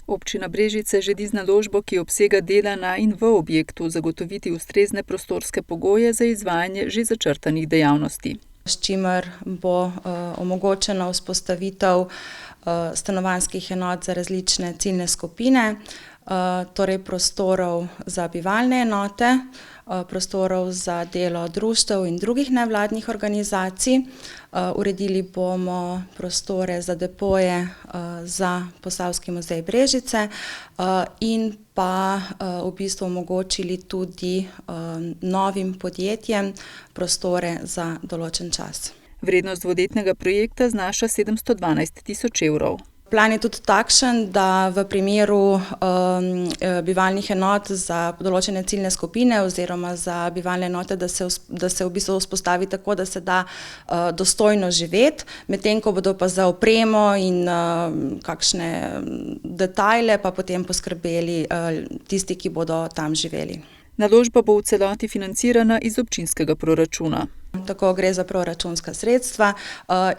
Občina Brežice želi z naložbo, ki obsega dela na in v objektu, zagotoviti ustrezne prostorske pogoje za izvajanje že začrtanih dejavnosti. S čimer bo omogočena vzpostavitev stanovanjskih enot za različne ciljne skupine, torej prostorov za bivalne enote, prostorov za delo društev in drugih nevladnih organizacij. Uredili bomo prostore za depoje za Posavski muzej Brežice in pa v bistvu omogočili tudi novim podjetjem prostore za določen čas. Vrednost dvodetnega projekta znaša 712 tisoč evrov. Plan je tudi takšen, da v primeru bivalnih enot za določene ciljne skupine oziroma za bivalne enote, da se v bistvu vzpostavi tako, da se da dostojno živeti, medtem ko bodo pa za opremo in kakšne detajle pa potem poskrbeli tisti, ki bodo tam živeli. Naložba bo v celoti financirana iz občinskega proračuna. Tako gre za proračunska sredstva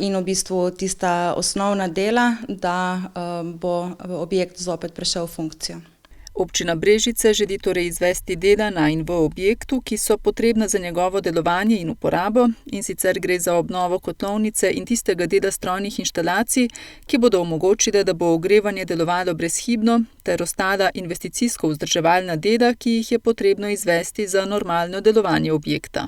in v bistvu tista osnovna dela, da bo objekt zopet prešel v funkcijo. Občina Brežice želi torej izvesti dela na in v objektu, ki so potrebna za njegovo delovanje in uporabo, in sicer gre za obnovo kotlovnice in tistega dela strojnih inštalacij, ki bodo omogočile, da bo ogrevanje delovalo brezhibno, ter ostala investicijsko vzdrževalna dela, ki jih je potrebno izvesti za normalno delovanje objekta.